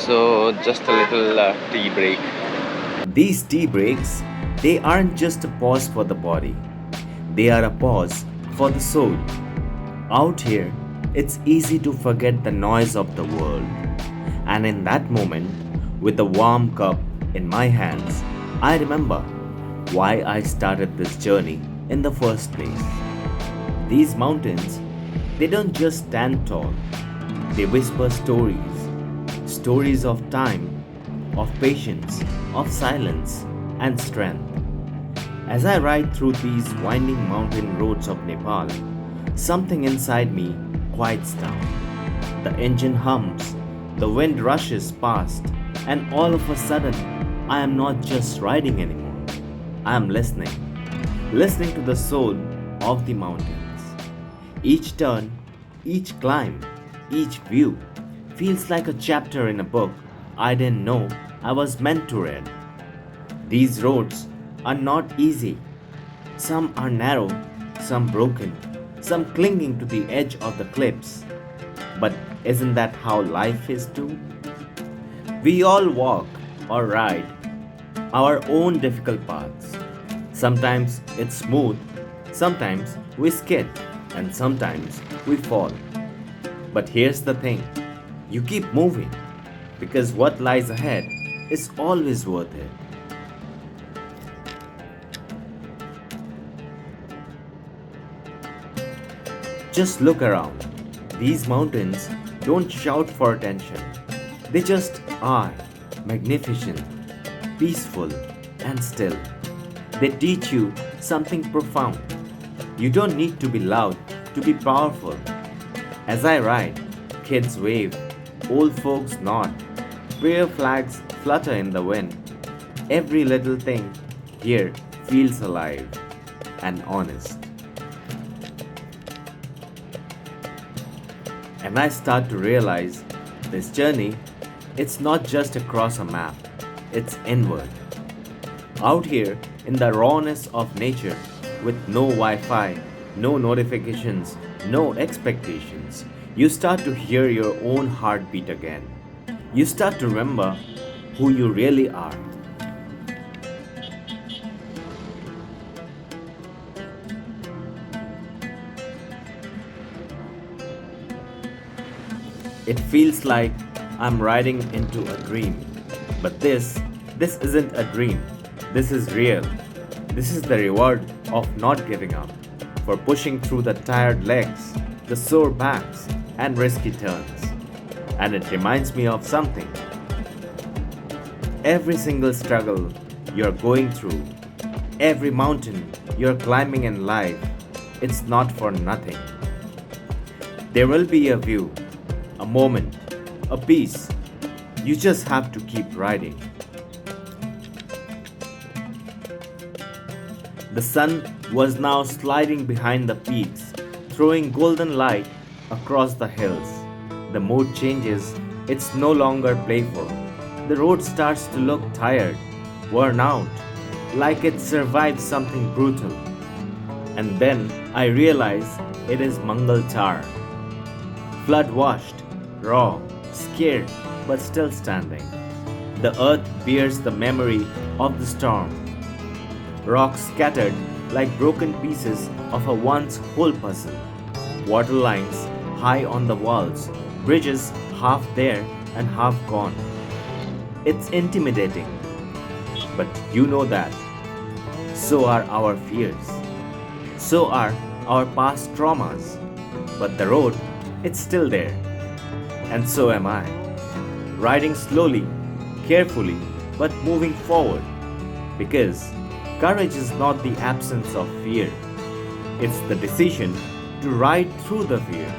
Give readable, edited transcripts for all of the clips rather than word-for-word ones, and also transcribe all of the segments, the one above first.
So, just a little tea break. These tea breaks, they aren't just a pause for the body, they are a pause for the soul. Out here, it's easy to forget the noise of the world. And in that moment, with a warm cup in my hands, I remember why I started this journey in the first place. These mountains, they don't just stand tall, they whisper stories, stories of time, of patience, of silence, and strength. As I ride through these winding mountain roads of Nepal, something inside me quiets down. The engine hums, the wind rushes past, and all of a sudden, I am not just riding anymore. I am listening, listening to the soul of the mountains. Each turn, each climb, each view feels like a chapter in a book I didn't know I was meant to read. These roads are not easy. Some are narrow, some broken, some clinging to the edge of the cliffs. But isn't that how life is too? We all walk or ride our own difficult paths. Sometimes it's smooth, sometimes we skid, and sometimes we fall. But here's the thing, you keep moving because what lies ahead is always worth it. Just look around. These mountains don't shout for attention. They just are magnificent, peaceful, and still. They teach you something profound. You don't need to be loud to be powerful. As I ride, kids wave, old folks nod, prayer flags flutter in the wind. Every little thing here feels alive and honest. And I start to realize this journey, it's not just across a map, it's inward. Out here in the rawness of nature, with no Wi Fi, no notifications, no expectations, you start to hear your own heartbeat again. You start to remember who you really are. It feels like I'm riding into a dream. But this isn't a dream. This is real. This is the reward of not giving up, for pushing through the tired legs, the sore backs, and risky turns. And it reminds me of something. Every single struggle you're going through, every mountain you're climbing in life, it's not for nothing. There will be a view, a moment, a piece. You just have to keep riding. The sun was now sliding behind the peaks, throwing golden light across the hills. The mood changes, it's no longer playful. The road starts to look tired, worn out, like it survived something brutal. And then I realize it is Mangal Tar. Flood washed, raw, scared, but still standing. The earth bears the memory of the storm. Rocks scattered like broken pieces of a once whole puzzle. Water lines high on the walls, bridges half there and half gone. It's intimidating, but you know that. So are our fears. So are our past traumas. But the road, it's still there. And so am I. Riding slowly, carefully, but moving forward. Because courage is not the absence of fear, it's the decision to ride through the fear.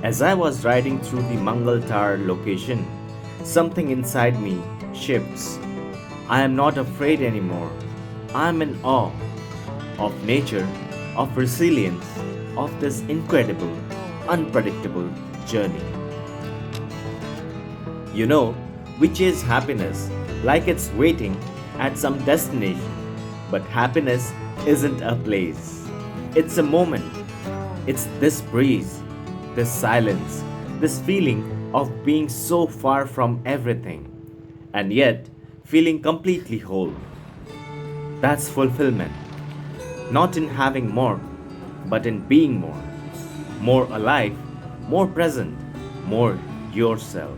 As I was riding through the Mangal Tar location, something inside me shifts. I am not afraid anymore. I am in awe of nature, of resilience, of this incredible, unpredictable journey. You know, we chase happiness like it's waiting at some destination. But happiness isn't a place, it's a moment. It's this breeze, this silence, This feeling of being so far from everything and yet feeling completely whole. That's fulfillment. Not in having more, but in being more. More alive, more present, more yourself.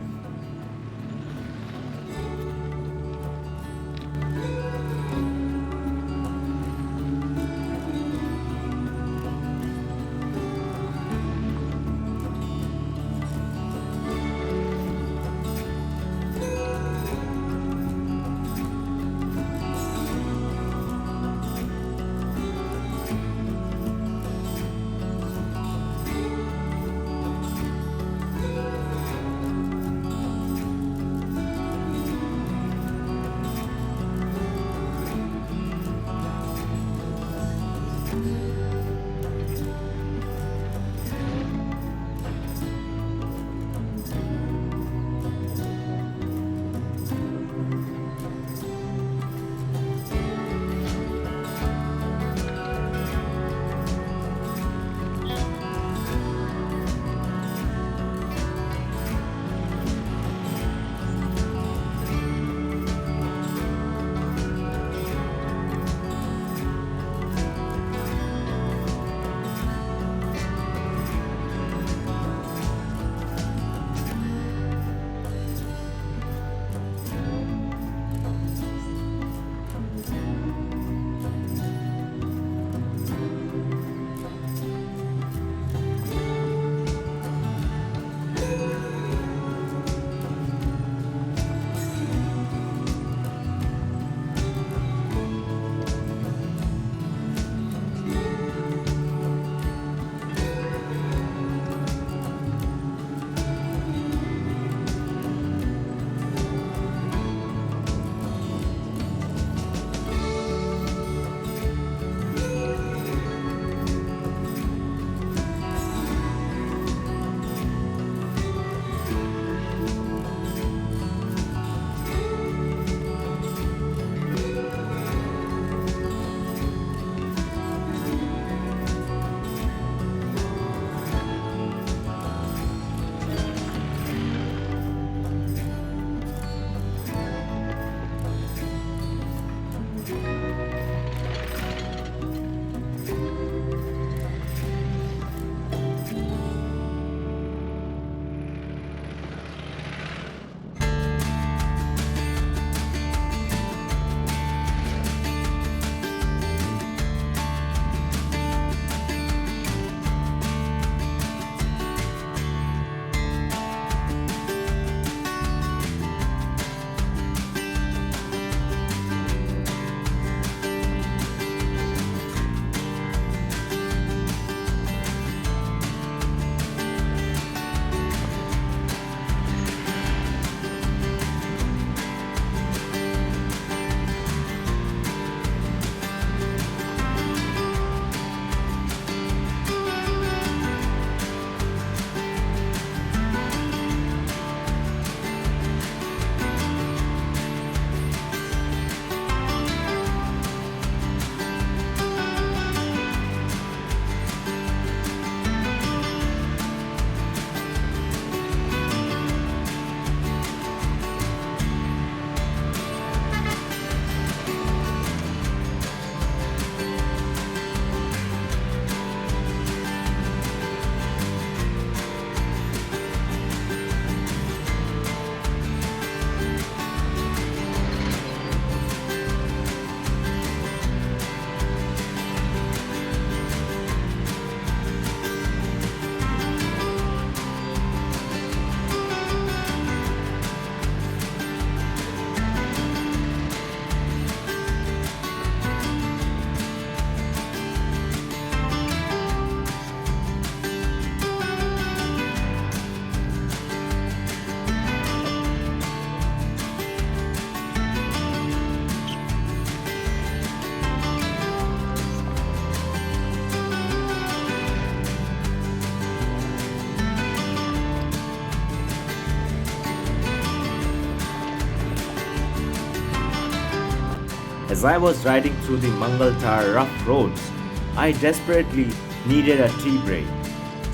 As I was riding through the Mangal Tar rough roads, I desperately needed a tea break.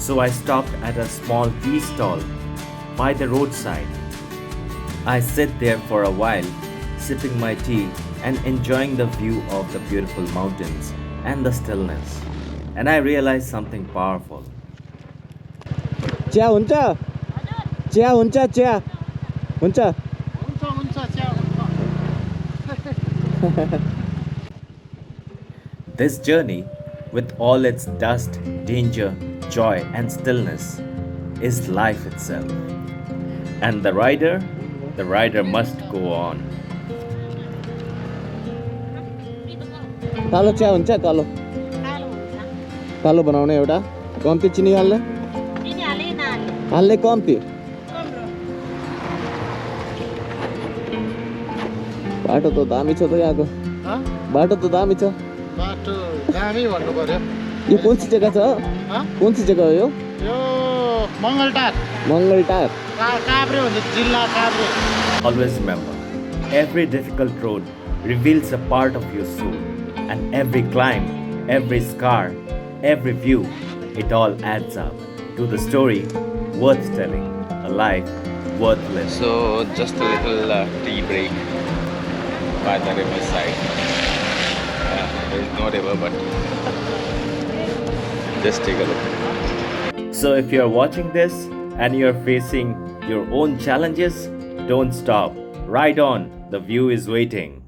So I stopped at a small tea stall by the roadside. I sit there for a while, sipping my tea and enjoying the view of the beautiful mountains and the stillness. And I realized something powerful. Chia हुन्छ chia हुन्छ chia हुन्छ This journey, with all its dust, danger, joy, and stillness, is life itself. And the rider must go on. कालो chia हुन्छ कालो कालो बनाउने एउटा कम्ती चिनी हाल्ने हाल्ने कम्ती बाटो त दामी छ त यहाँको बाटो त दामी छ बाटो दामी भन्नु पर्यो यो कुन चाहिँ जग्गा छ कुन चाहिँ जग्गा हो यो यो मङ्गलटार मङ्गलटार काभ्रे भन्छ जिल्ला Kavre Always remember, every difficult road reveals a part of your soul, and every climb, every scar, every view, it all adds up to the story worth telling, a life worth living. So just a little tea break by the riverside. There is no river, but just take a look. So if you're watching this and you're facing your own challenges, don't stop. Ride on, the view is waiting.